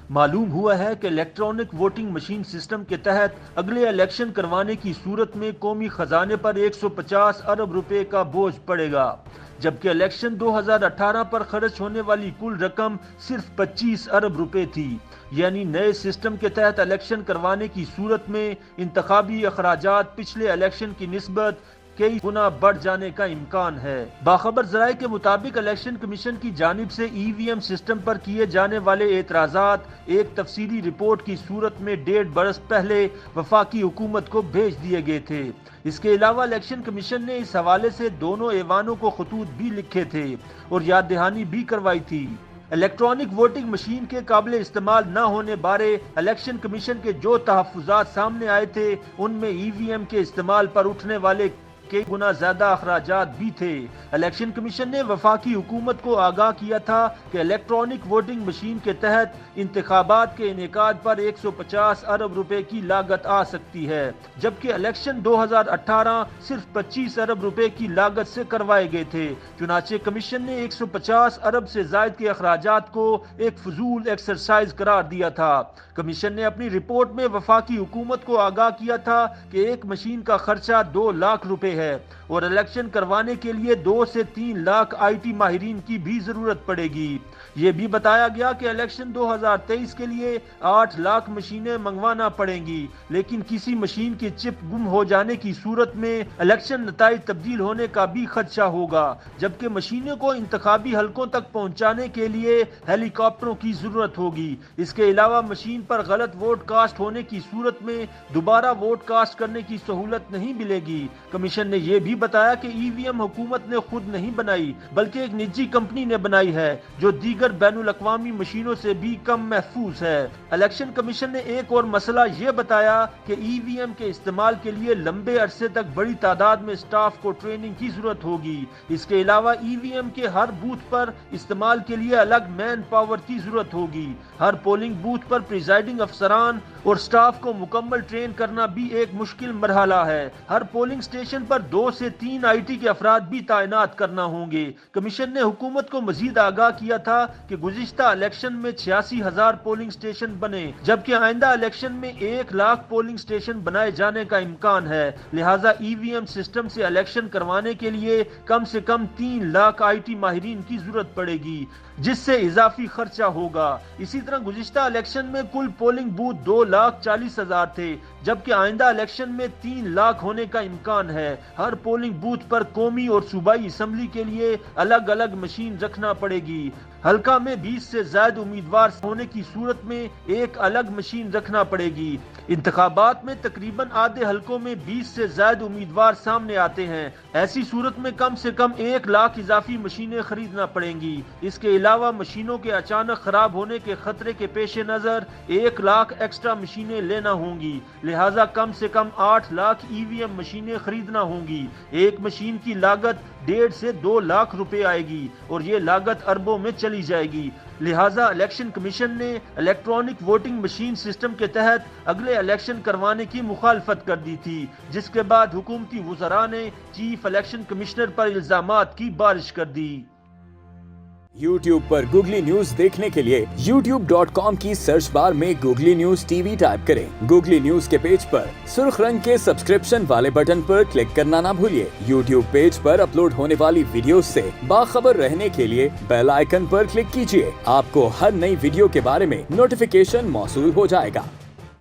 معلوم ہوا ہے کہ الیکٹرانک ووٹنگ مشین سسٹم کے تحت اگلے الیکشن کروانے کی صورت میں قومی خزانے پر 150 ارب روپے کا بوجھ پڑے گا، جبکہ الیکشن 2018 پر خرچ ہونے والی کل رقم صرف 25 ارب روپے تھی۔ یعنی نئے سسٹم کے تحت الیکشن کروانے کی صورت میں انتخابی اخراجات پچھلے الیکشن کی نسبت کئی گنا بڑھ جانے کا امکان ہے۔ باخبر ذرائع کے مطابق الیکشن کمیشن کی جانب سے ای وی ایم سسٹم پر کیے جانے والے اعتراضات ایک تفصیلی رپورٹ کی صورت میں 1.5 برس پہلے وفاقی حکومت کو بھیج دیے گئے تھے۔ اس کے علاوہ الیکشن کمیشن نے اس حوالے سے دونوں ایوانوں کو خطوط بھی لکھے تھے اور یاد دہانی بھی کروائی تھی۔ الیکٹرانک ووٹنگ مشین کے قابل استعمال نہ ہونے بارے الیکشن کمیشن کے جو تحفظات سامنے آئے تھے ان میں ای وی ایم کے استعمال پر اٹھنے والے کئی گنا زیادہ اخراجات بھی تھے۔ الیکشن کمیشن نے وفاقی حکومت کو آگاہ کیا تھا کہ الیکٹرانک ووٹنگ مشین کے تحت انتخابات کے انعقاد پر 150 ارب روپے کی لاگت آ سکتی ہے، جبکہ الیکشن 2018 صرف 25 ارب روپے کی لاگت سے کروائے گئے تھے۔ چنانچہ کمیشن نے 150 ارب سے زائد کے اخراجات کو ایک فضول ایکسرسائز قرار دیا تھا۔ کمیشن نے اپنی رپورٹ میں وفاقی حکومت کو آگاہ کیا تھا کہ ایک مشین کا خرچہ 2 لاکھ روپے ہے اور الیکشن کروانے کے لیے 2 سے 3 لاکھ آئی ٹی ماہرین کی بھی ضرورت پڑے گی۔ یہ بھی بتایا گیا کہ الیکشن 2023 کے لیے 8 لاکھ مشینیں منگوانا پڑیں گی، لیکن کسی مشین کی چپ گم ہو جانے کی صورت میں الیکشن نتائج تبدیل ہونے کا بھی خدشہ ہوگا، جبکہ مشینوں کو انتخابی حلقوں تک پہنچانے کے لیے ہیلی کاپٹروں کی ضرورت ہوگی۔ اس کے علاوہ مشین پر غلط ووٹ کاسٹ ہونے کی صورت میں دوبارہ ووٹ کاسٹ کرنے کی سہولت نہیں ملے گی۔ کمیشن نے یہ بھی بتایا کہ ای وی ایم حکومت نے خود نہیں بنائی بلکہ ایک نجی کمپنی نے بنائی ہے جو دیگر بین الاقوامی مشینوں سے بھی کم محفوظ ہے۔ الیکشن کمیشن نے ایک اور مسئلہ یہ بتایا کہ ای وی ایم کے استعمال کے لیے لمبے عرصے تک بڑی تعداد میں سٹاف کو ٹریننگ کی ضرورت ہوگی۔ اس کے علاوہ ای وی ایم کے ہر بوتھ پر استعمال کے لیے الگ مین پاور کی ضرورت ہوگی۔ ہر پولنگ بوتھ پر پریزائڈنگ افسران اور سٹاف کو مکمل ٹرین کرنا بھی ایک مشکل مرحلہ ہے۔ ہر پولنگ اسٹیشن پر 2 سے 3 آئی ٹی کے افراد بھی تعینات کرنا ہوں گے۔ کمیشن نے حکومت کو مزید آگاہ کیا تھا کہ گزشتہ الیکشن میں 86,000 پولنگ اسٹیشن بنے، جبکہ آئندہ الیکشن میں 1 لاکھ پولنگ اسٹیشن بنائے جانے کا امکان ہے، لہٰذا ای وی ایم سسٹم سے الیکشن کروانے کے لیے کم سے کم 3 لاکھ آئی ٹی ماہرین کی ضرورت پڑے گی، جس سے اضافی خرچہ ہوگا۔ اسی طرح گزشتہ الیکشن میں کل پولنگ بوتھ 2,40,000 تھے، جبکہ آئندہ الیکشن میں 3 لاکھ ہونے کا امکان ہے۔ ہر پولنگ بوتھ پر قومی اور صوبائی اسمبلی کے لیے الگ الگ مشین رکھنا پڑے گی۔ حلقہ میں 20 سے زائد امیدوار ہونے کی صورت میں ایک الگ مشین رکھنا پڑے گی۔ انتخابات میں تقریباً آدھے حلقوں میں 20 سے زائد امیدوار سامنے آتے ہیں، ایسی صورت میں کم سے کم 1 لاکھ اضافی مشینیں خریدنا پڑیں گی۔ اس کے علاوہ مشینوں کے اچانک خراب ہونے کے خطرے کے پیش نظر 1 لاکھ ایکسٹرا مشینیں لینا ہوں گی، لہٰذا کم سے کم 8 لاکھ ای وی ایم مشینیں خریدنا ہوں گی۔ ایک مشین کی لاگت 1.5 سے 2 لاکھ روپے آئے گی اور یہ لاگت اربوں میں چلی جائے گی، لہٰذا الیکشن کمیشن نے الیکٹرانک ووٹنگ مشین سسٹم کے تحت اگلے الیکشن کروانے کی مخالفت کر دی تھی، جس کے بعد حکومتی وزراء نے چیف الیکشن کمشنر پر الزامات کی بارش کر دی۔ YouTube پر گوگلی نیوز دیکھنے کے لیے youtube.com کی سرچ بار میں googly news T V type کریں۔ گوگلی نیوز کے پیج پر سرخ رنگ کے سبسکرپشن والے بٹن پر کلک کرنا نہ بھولیے۔ YouTube پیج پر اپلوڈ ہونے والی ویڈیوز سے باخبر رہنے کے لیے بیل آئیکن پر کلک کیجیے۔ آپ کو ہر نئی ویڈیو کے بارے میں نوٹیفیکیشن موصول ہو جائے گا۔